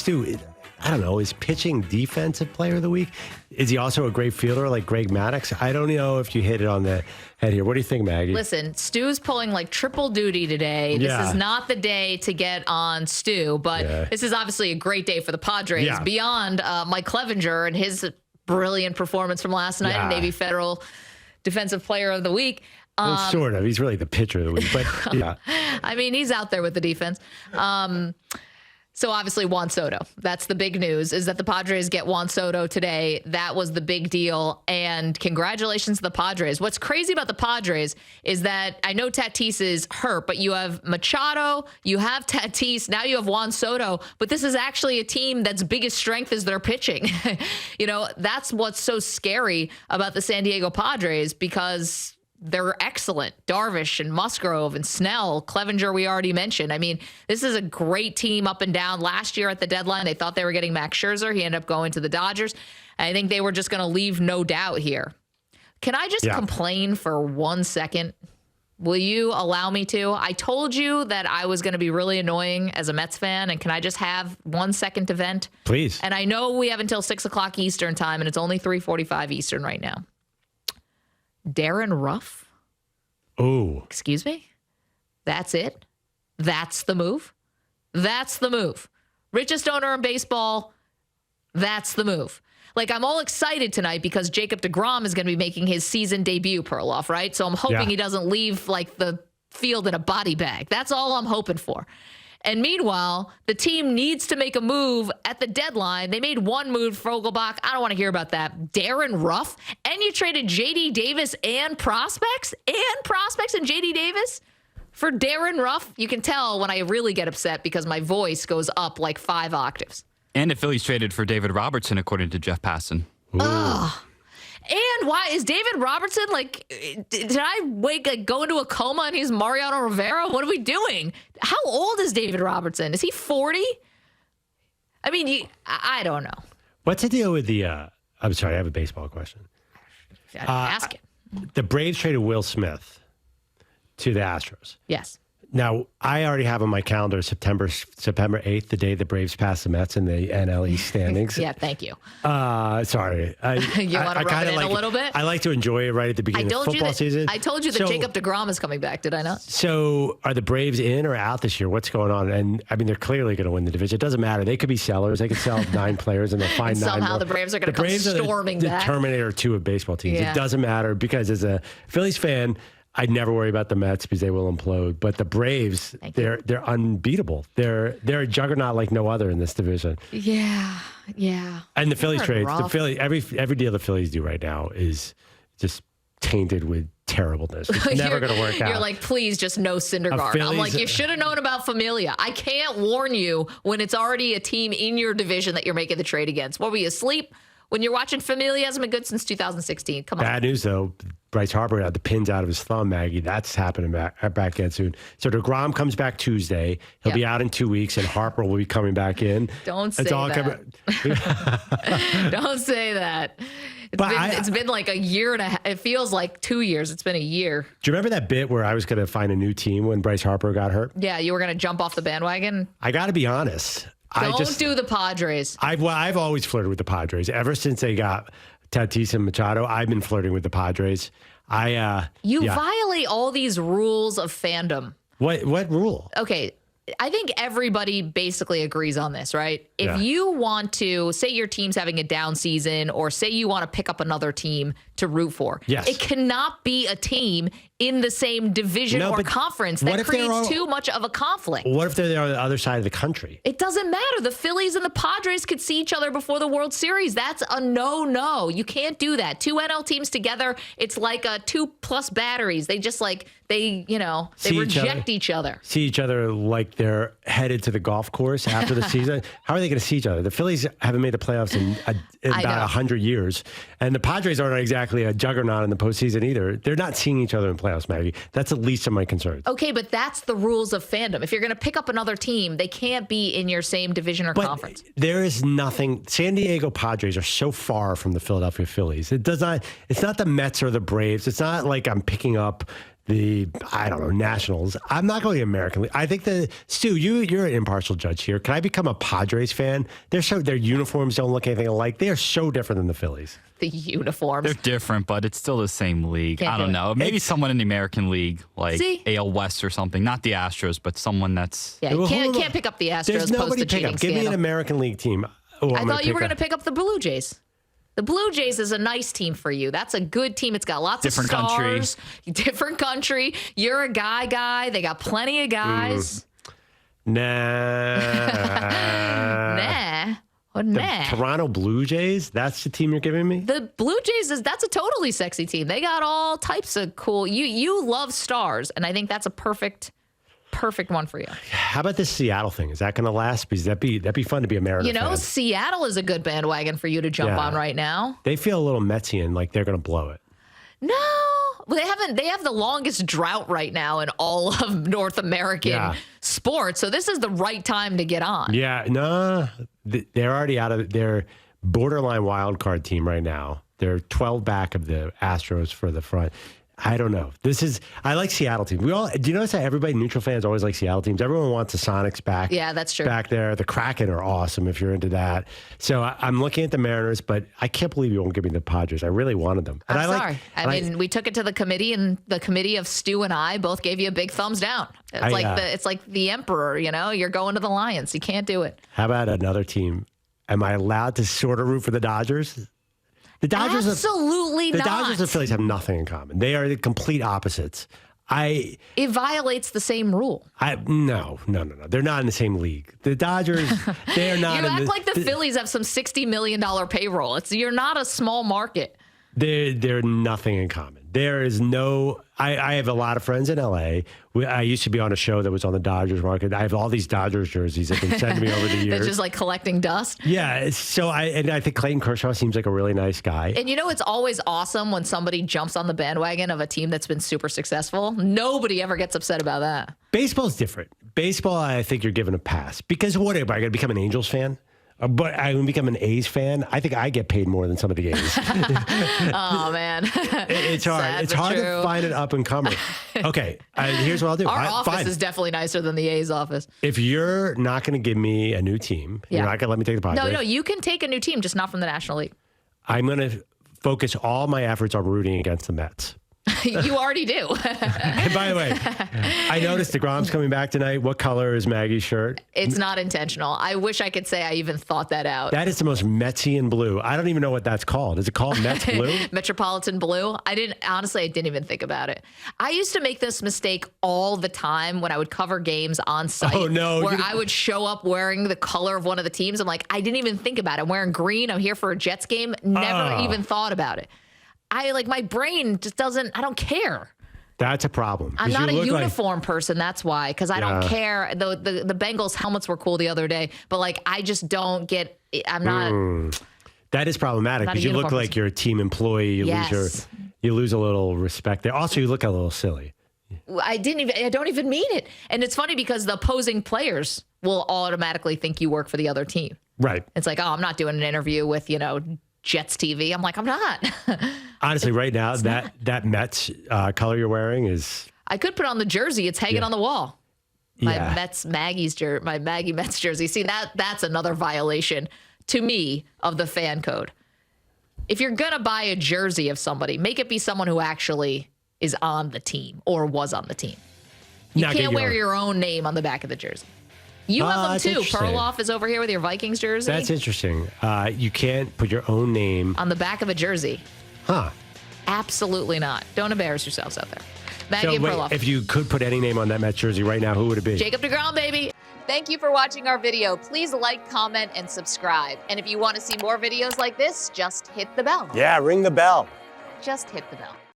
Stu, I don't know, is pitching defensive player of the week? Is he also a great fielder like Greg Maddux? I don't know if you hit it on the head here. What do you think, Maggie? Listen, Stu's pulling like triple duty today. This is not the day to get on Stu, but this is obviously a great day for the Padres. Beyond Mike Clevenger and his brilliant performance from last night, Navy Federal Defensive Player of the Week. Well, sort of. He's really the pitcher of the week, but yeah. I mean, he's out there with the defense. So obviously Juan Soto. That's the big news, is that the Padres get Juan Soto today. That was the big deal. And congratulations to the Padres. What's crazy about the Padres is that I know Tatis is hurt, but you have Machado, you have Tatis, now you have Juan Soto. But this is actually a team that's biggest strength is their pitching. That's what's so scary about the San Diego Padres, because they're excellent. Darvish and Musgrove and Snell, Clevenger, we already mentioned. I mean, this is a great team up and down. Last year at the deadline, they thought they were getting Max Scherzer. He ended up going to the Dodgers. I think they were just going to leave no doubt here. Can I just complain for 1 second? Will you allow me to? I told you that I was going to be really annoying as a Mets fan, and can I just have 1 second to vent? Please. And I know we have until 6 o'clock Eastern time, and it's only 3:45 Eastern right now. Darren Ruff? Oh. Excuse me? That's it? That's the move? That's the move. Richest owner in baseball, that's the move. Like, I'm all excited tonight because Jacob deGrom is going to be making his season debut, Perloff, right? So I'm hoping he doesn't leave, like, the field in a body bag. That's all I'm hoping for. And meanwhile, the team needs to make a move at the deadline. They made one move, Fogelbach. I don't want to hear about that. Darren Ruff. And you traded J.D. Davis and prospects and J.D. Davis for Darren Ruff. You can tell when I really get upset because my voice goes up like 5 octaves. And the Phillies traded for David Robertson, according to Jeff Passan. Ugh. And why is David Robertson like? Did I go into a coma and he's Mariano Rivera? What are we doing? How old is David Robertson? Is he 40? I mean, I don't know. What's the deal with the? I'm sorry, I have a baseball question. Ask it. The Braves traded Will Smith to the Astros. Yes. Now, I already have on my calendar September 8th, the day the Braves pass the Mets in the NL East standings. Yeah, thank you. Sorry. You want to rub it in a little bit? I like to enjoy it right at the beginning of football season. I told you that Jacob deGrom is coming back, did I not? So are the Braves in or out this year? What's going on? And, I mean, they're clearly going to win the division. It doesn't matter. They could be sellers. They could sell 9 players and they'll find 9 somehow more. the Braves are going to come storming back. The Terminator 2 of baseball teams. It doesn't matter because as a Phillies fan, I'd never worry about the Mets because they will implode. But the Braves, they're unbeatable. They're a juggernaut like no other in this division. Yeah. And the Phillies trades, every deal the Phillies do right now is just tainted with terribleness. It's never going to work out. You're like, please, just no Syndergaard. I'm like, you should have known about Familia. I can't warn you when it's already a team in your division that you're making the trade against. What, were you asleep? When you're watching Familia, hasn't been good since 2016. Come on. Bad news, though. Bryce Harper had the pins out of his thumb, Maggie. That's happening back again soon. So DeGrom comes back Tuesday. He'll be out in 2 weeks, and Harper will be coming back in. Don't say that. Don't say that. It's been like a year and a half. It feels like 2 years. It's been a year. Do you remember that bit where I was going to find a new team when Bryce Harper got hurt? Yeah, you were going to jump off the bandwagon? I got to be honest. Don't do the Padres. I've always flirted with the Padres. Ever since they got Tatis and Machado, I've been flirting with the Padres. You violate all these rules of fandom. What rule? Okay, I think everybody basically agrees on this, right? If you want to, say your team's having a down season, or say you want to pick up another team to root for, it cannot be a team in the same division or conference. That creates too much of a conflict. What if they're on the other side of the country? It doesn't matter. The Phillies and the Padres could see each other before the World Series. That's a no-no. You can't do that. 2 NL teams together, it's like 2+ batteries. They just they reject each other. See each other like they're headed to the golf course after the season. How are they going to see each other? The Phillies haven't made the playoffs in about 100 years. And the Padres aren't exactly a juggernaut in the postseason either. They're not seeing each other in playoffs, Maggie. That's the least of my concerns. Okay, but that's the rules of fandom. If you're going to pick up another team, they can't be in your same division or conference. There is nothing. San Diego Padres are so far from the Philadelphia Phillies. It's not the Mets or the Braves. It's not like I'm picking up I don't know, Nationals. I'm not going to American League. I think Stu, you're an impartial judge here. Can I become a Padres fan? Their uniforms don't look anything alike. They are so different than the Phillies. The uniforms. They're different, but it's still the same league. Can't I don't do it. know. Maybe someone in the American League, like See? AL West or something. Not the Astros, but someone that's... Yeah, you can't pick up the Astros There's post nobody the pick cheating up. Give me an scandal. American League team. I thought you were going to pick up the Blue Jays. The Blue Jays is a nice team for you. That's a good team. It's got lots Different of stars. Different country. You're a guy. They got plenty of guys. Nah. Nah. Well, The nah. Toronto Blue Jays? That's the team you're giving me? The Blue Jays that's a totally sexy team. They got all types of cool. You love stars, and I think that's a perfect one for you. How about this Seattle thing? Is that going to last? Because that'd be fun to be a Mariners fan. Seattle is a good bandwagon for you to jump on right now. They feel a little Metsian, like they're going to blow it. No, well, they have the longest drought right now in all of North American sports. So this is the right time to get on. Yeah, no, they're already out of their borderline wild card team right now. They're 12 back of the Astros for the front. I don't know. I like Seattle teams. Do you notice that everybody, neutral fans, always like Seattle teams? Everyone wants the Sonics back. Yeah, that's true. Back there. The Kraken are awesome if you're into that. So I'm looking at the Mariners, but I can't believe you won't give me the Padres. I really wanted them. And I'm sorry. I mean, we took it to the committee, and the committee of Stu and I both gave you a big thumbs down. It's like the emperor, you're going to the Lions. You can't do it. How about another team? Am I allowed to sort of root for the Dodgers? The Dodgers Absolutely not. The Dodgers and Phillies have nothing in common. They are the complete opposites. It violates the same rule. No. They're not in the same league. The Dodgers, they are not. You act like the Phillies have some $60 million payroll. You're not a small market. They're nothing in common. There is no. I have a lot of friends in LA. I used to be on a show that was on the Dodgers market. I have all these Dodgers jerseys that have been sent to me over the years. They're just like collecting dust. Yeah. So I think Clayton Kershaw seems like a really nice guy. And it's always awesome when somebody jumps on the bandwagon of a team that's been super successful. Nobody ever gets upset about that. Baseball's different. Baseball, I think you're given a pass because what? Am I going to become an Angels fan? But I would become an A's fan. I think I get paid more than some of the A's. Oh, man. It's hard. Sad, It's but hard true. to find an up and comer. Okay, here's what I'll do. Our office fine. is definitely nicer than the A's office. If you're not going to give me a new team, you're not going to let me take the Padres. No, you can take a new team, just not from the National League. I'm going to focus all my efforts on rooting against the Mets. You already do. And by the way, I noticed DeGrom's coming back tonight. What color is Maggie's shirt? It's not intentional. I wish I could say I even thought that out. That is the most Metsian blue. I don't even know what that's called. Is it called Mets blue? Metropolitan blue. I didn't even think about it. I used to make this mistake all the time when I would cover games on site. Oh, no. Where I would show up wearing the color of one of the teams. I'm like, I didn't even think about it. I'm wearing green. I'm here for a Jets game. Never even thought about it. My brain just doesn't, I don't care. That's a problem. I'm not a uniform person. That's why, because I don't care. The Bengals helmets were cool the other day, but I just don't get. I'm not. That is problematic because you look like you're a team employee. You lose a little respect there. Also, you look a little silly. I don't even mean it. And it's funny because the opposing players will automatically think you work for the other team. Right. It's like, oh, I'm not doing an interview with Jets TV. I'm like, I'm not. Honestly, right now, that Mets color you're wearing is... I could put on the jersey. It's hanging on the wall. My Yeah. Maggie Mets jersey. See, that's another violation to me of the fan code. If you're going to buy a jersey of somebody, make it be someone who actually is on the team or was on the team. You can't wear your own name on the back of the jersey. You have them too. Perloff is over here with your Vikings jersey. That's interesting. You can't put your own name on the back of a jersey. Huh. Absolutely not. Don't embarrass yourselves out there. Maggie and Perloff. If you could put any name on that Mets jersey right now, who would it be? Jacob deGrom, baby. Thank you for watching our video. Please like, comment, and subscribe. And if you want to see more videos like this, just hit the bell. Yeah, ring the bell. Just hit the bell.